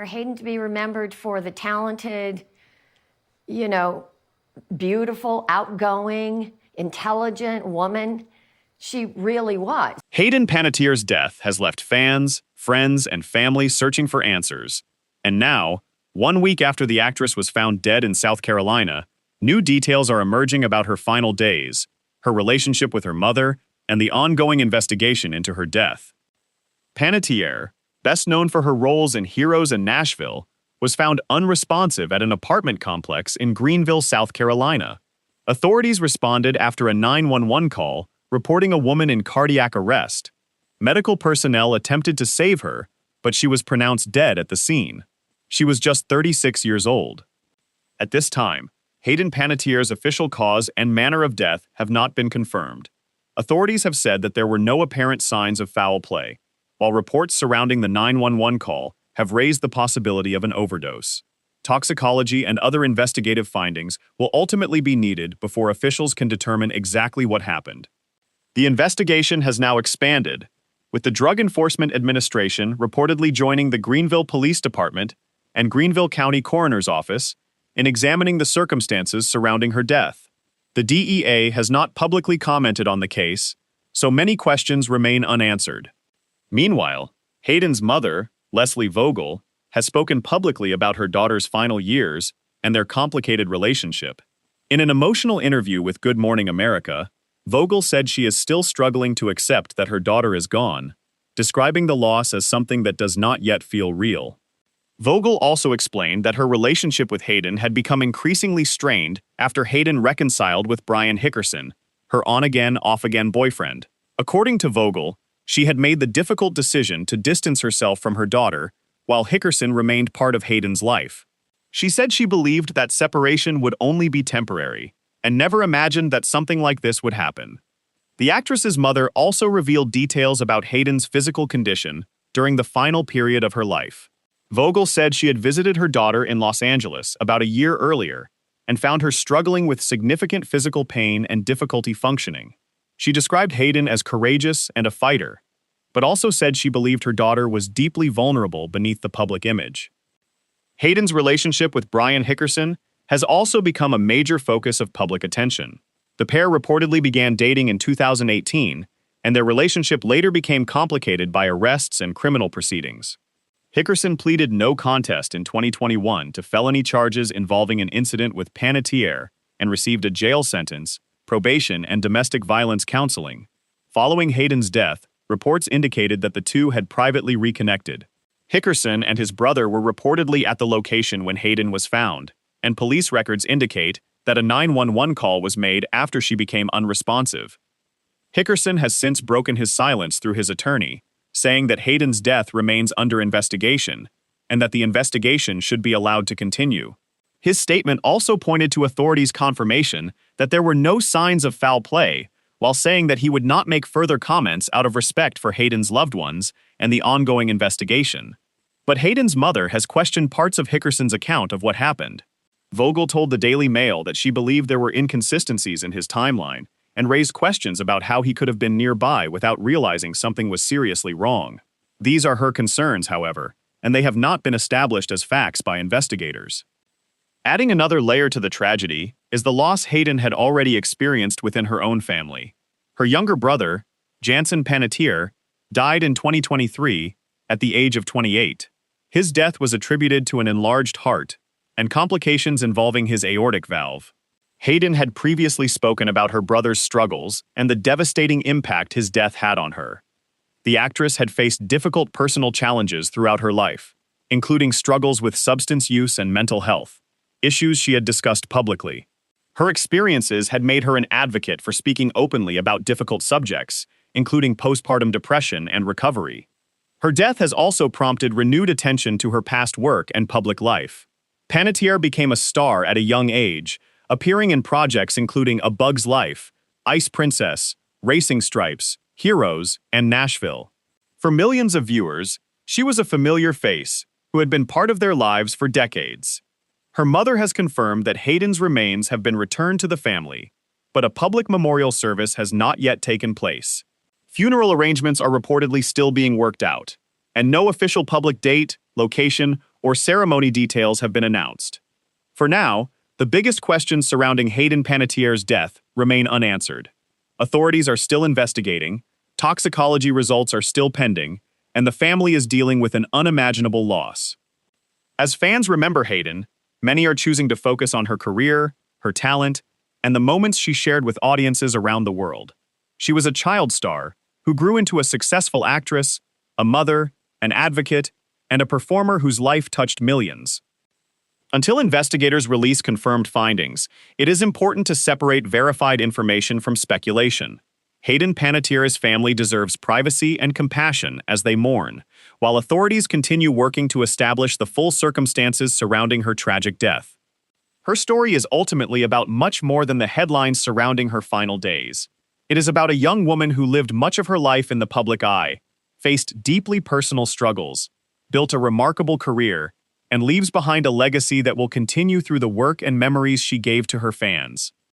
Hayden to be remembered for the talented, beautiful, outgoing, intelligent woman she really was. Hayden Panettiere's death has left fans, friends, and family searching for answers. And now, 1 week after the actress was found dead in South Carolina, new details are emerging about her final days, her relationship with her mother, and the ongoing investigation into her death. Panettiere, best known for her roles in Heroes and Nashville, was found unresponsive at an apartment complex in Greenville, South Carolina. Authorities responded after a 911 call reporting a woman in cardiac arrest. Medical personnel attempted to save her, but she was pronounced dead at the scene. She was just 36 years old. At this time, Hayden Panettiere's official cause and manner of death have not been confirmed. Authorities have said that there were no apparent signs of foul play, while reports surrounding the 911 call have raised the possibility of an overdose. Toxicology and other investigative findings will ultimately be needed before officials can determine exactly what happened. The investigation has now expanded, with the Drug Enforcement Administration reportedly joining the Greenville Police Department and Greenville County Coroner's Office in examining the circumstances surrounding her death. The DEA has not publicly commented on the case, so many questions remain unanswered. Meanwhile, Hayden's mother, Lesley Vogel, has spoken publicly about her daughter's final years and their complicated relationship. In an emotional interview with Good Morning America, Vogel said she is still struggling to accept that her daughter is gone, describing the loss as something that does not yet feel real. Vogel also explained that her relationship with Hayden had become increasingly strained after Hayden reconciled with Brian Hickerson, her on-again, off-again boyfriend. According to Vogel, she had made the difficult decision to distance herself from her daughter, while Hickerson remained part of Hayden's life. She said she believed that separation would only be temporary, and never imagined that something like this would happen. The actress's mother also revealed details about Hayden's physical condition during the final period of her life. Vogel said she had visited her daughter in Los Angeles about a year earlier and found her struggling with significant physical pain and difficulty functioning. She described Hayden as courageous and a fighter, but also said she believed her daughter was deeply vulnerable beneath the public image. Hayden's relationship with Brian Hickerson has also become a major focus of public attention. The pair reportedly began dating in 2018, and their relationship later became complicated by arrests and criminal proceedings. Hickerson pleaded no contest in 2021 to felony charges involving an incident with Panettiere and received a jail sentence, probation, and domestic violence counseling. Following Hayden's death, reports indicated that the two had privately reconnected. Hickerson and his brother were reportedly at the location when Hayden was found, and police records indicate that a 911 call was made after she became unresponsive. Hickerson has since broken his silence through his attorney, saying that Hayden's death remains under investigation and that the investigation should be allowed to continue. His statement also pointed to authorities' confirmation that there were no signs of foul play, while saying that he would not make further comments out of respect for Hayden's loved ones and the ongoing investigation. But Hayden's mother has questioned parts of Hickerson's account of what happened. Vogel told the Daily Mail that she believed there were inconsistencies in his timeline and raised questions about how he could have been nearby without realizing something was seriously wrong. These are her concerns, however, and they have not been established as facts by investigators. Adding another layer to the tragedy is the loss Hayden had already experienced within her own family. Her younger brother, Jansen Panettiere, died in 2023 at the age of 28. His death was attributed to an enlarged heart and complications involving his aortic valve. Hayden had previously spoken about her brother's struggles and the devastating impact his death had on her. The actress had faced difficult personal challenges throughout her life, including struggles with substance use and mental health, issues she had discussed publicly. Her experiences had made her an advocate for speaking openly about difficult subjects, including postpartum depression and recovery. Her death has also prompted renewed attention to her past work and public life. Panettiere became a star at a young age, appearing in projects including A Bug's Life, Ice Princess, Racing Stripes, Heroes, and Nashville. For millions of viewers, she was a familiar face who had been part of their lives for decades. Her mother has confirmed that Hayden's remains have been returned to the family, but a public memorial service has not yet taken place. Funeral arrangements are reportedly still being worked out, and no official public date, location, or ceremony details have been announced. For now, the biggest questions surrounding Hayden Panettiere's death remain unanswered. Authorities are still investigating, toxicology results are still pending, and the family is dealing with an unimaginable loss. As fans remember Hayden, many are choosing to focus on her career, her talent, and the moments she shared with audiences around the world. She was a child star who grew into a successful actress, a mother, an advocate, and a performer whose life touched millions. Until investigators release confirmed findings, it is important to separate verified information from speculation. Hayden Panettiere's family deserves privacy and compassion as they mourn, while authorities continue working to establish the full circumstances surrounding her tragic death. Her story is ultimately about much more than the headlines surrounding her final days. It is about a young woman who lived much of her life in the public eye, faced deeply personal struggles, built a remarkable career, and leaves behind a legacy that will continue through the work and memories she gave to her fans.